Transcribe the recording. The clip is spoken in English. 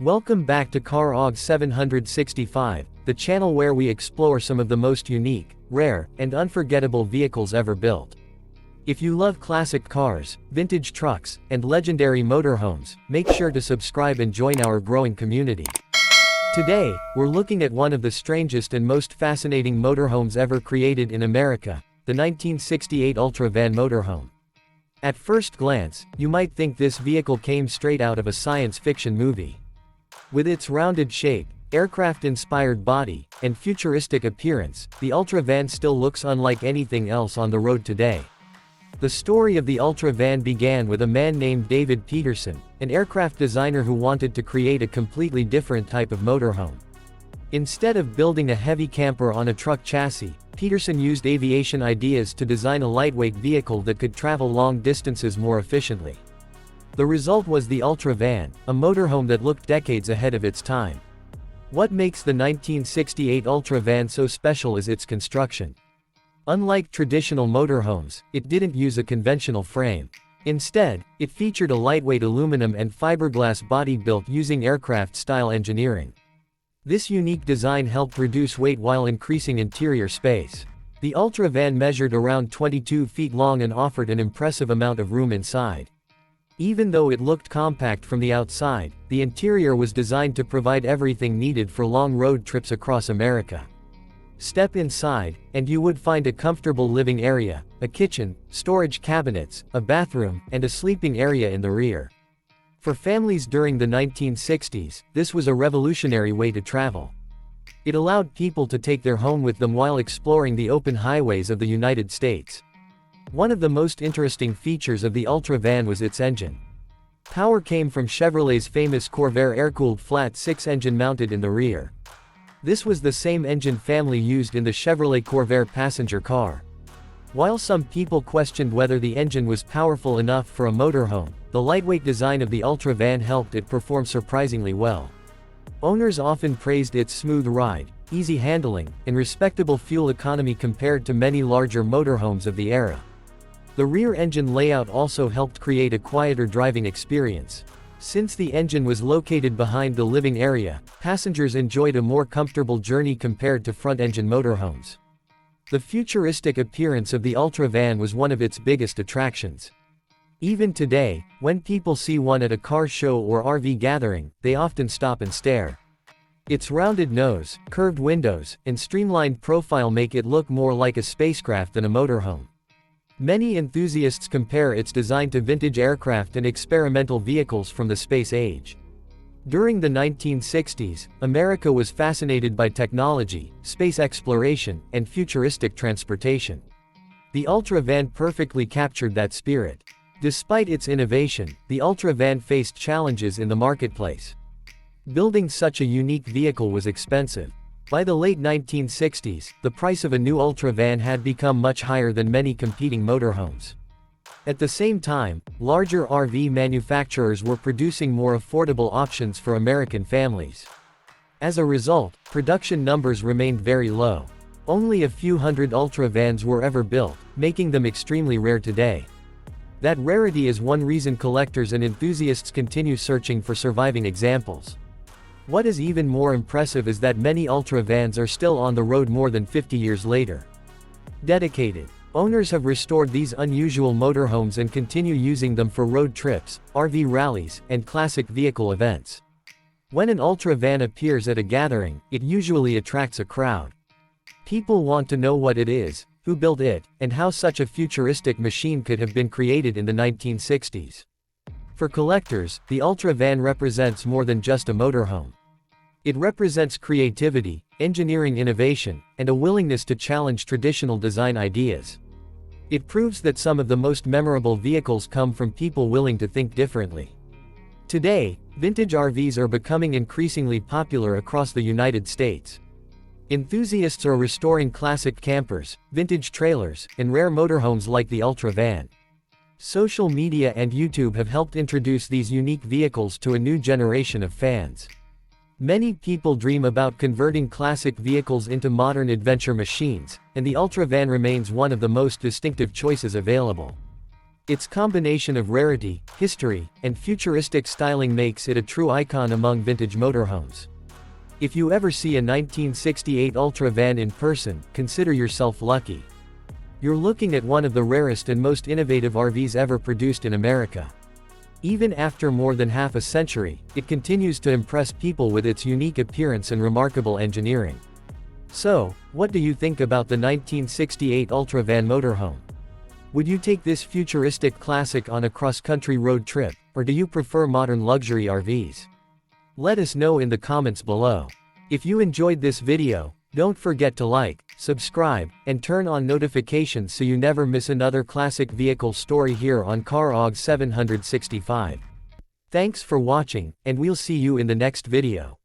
Welcome back to Car Aag 765, the channel where we explore some of the most unique, rare, and unforgettable vehicles ever built. If you love classic cars, vintage trucks, and legendary motorhomes, make sure to subscribe and join our growing community. Today, we're looking at one of the strangest and most fascinating motorhomes ever created in America, the 1968 Ultra Van Motorhome. At first glance, you might think this vehicle came straight out of a science fiction movie. With its rounded shape, aircraft-inspired body, and futuristic appearance, the Ultra Van still looks unlike anything else on the road today. The story of the Ultra Van began with a man named David Peterson, an aircraft designer who wanted to create a completely different type of motorhome. Instead of building a heavy camper on a truck chassis, Peterson used aviation ideas to design a lightweight vehicle that could travel long distances more efficiently. The result was the Ultra Van, a motorhome that looked decades ahead of its time. What makes the 1968 Ultra Van so special is its construction. Unlike traditional motorhomes, it didn't use a conventional frame. Instead, it featured a lightweight aluminum and fiberglass body built using aircraft-style engineering. This unique design helped reduce weight while increasing interior space. The Ultra Van measured around 22 feet long and offered an impressive amount of room inside. Even though it looked compact from the outside, the interior was designed to provide everything needed for long road trips across America. Step inside, and you would find a comfortable living area, a kitchen, storage cabinets, a bathroom, and a sleeping area in the rear. For families during the 1960s, this was a revolutionary way to travel. It allowed people to take their home with them while exploring the open highways of the United States. One of the most interesting features of the Ultra Van was its engine. Power came from Chevrolet's famous Corvair air-cooled flat-six engine mounted in the rear. This was the same engine family used in the Chevrolet Corvair passenger car. While some people questioned whether the engine was powerful enough for a motorhome, the lightweight design of the Ultra Van helped it perform surprisingly well. Owners often praised its smooth ride, easy handling, and respectable fuel economy compared to many larger motorhomes of the era. The rear engine layout also helped create a quieter driving experience. Since the engine was located behind the living area, passengers enjoyed a more comfortable journey compared to front-engine motorhomes. The futuristic appearance of the Ultra Van was one of its biggest attractions. Even today, when people see one at a car show or RV gathering, they often stop and stare. Its rounded nose, curved windows, and streamlined profile make it look more like a spacecraft than a motorhome. Many enthusiasts compare its design to vintage aircraft and experimental vehicles from the space age. During the 1960s, America was fascinated by technology, space exploration, and futuristic transportation. The Ultra Van perfectly captured that spirit. Despite its innovation, the Ultra Van faced challenges in the marketplace. Building such a unique vehicle was expensive. By the late 1960s, the price of a new Ultra Van had become much higher than many competing motorhomes. At the same time, larger RV manufacturers were producing more affordable options for American families. As a result, production numbers remained very low. Only a few hundred Ultra Vans were ever built, making them extremely rare today. That rarity is one reason collectors and enthusiasts continue searching for surviving examples. What is even more impressive is that many Ultra Vans are still on the road more than 50 years later. Dedicated owners have restored these unusual motorhomes and continue using them for road trips, RV rallies, and classic vehicle events. When an Ultra Van appears at a gathering, it usually attracts a crowd. People want to know what it is, who built it, and how such a futuristic machine could have been created in the 1960s. For collectors, the Ultra Van represents more than just a motorhome. It represents creativity, engineering innovation, and a willingness to challenge traditional design ideas. It proves that some of the most memorable vehicles come from people willing to think differently. Today, vintage RVs are becoming increasingly popular across the United States. Enthusiasts are restoring classic campers, vintage trailers, and rare motorhomes like the Ultra Van. Social media and YouTube have helped introduce these unique vehicles to a new generation of fans. Many people dream about converting classic vehicles into modern adventure machines, and the Ultra Van remains one of the most distinctive choices available. Its combination of rarity, history, and futuristic styling makes it a true icon among vintage motorhomes. If you ever see a 1968 Ultra Van in person, consider yourself lucky. You're looking at one of the rarest and most innovative RVs ever produced in America. Even after more than half a century, it continues to impress people with its unique appearance and remarkable engineering. So, what do you think about the 1968 Ultra Van motorhome? Would you take this futuristic classic on a cross-country road trip, or do you prefer modern luxury RVs? Let us know in the comments below. If you enjoyed this video, don't forget to like, subscribe, and turn on notifications so you never miss another classic vehicle story here on Car Aag 765. Thanks for watching, and we'll see you in the next video.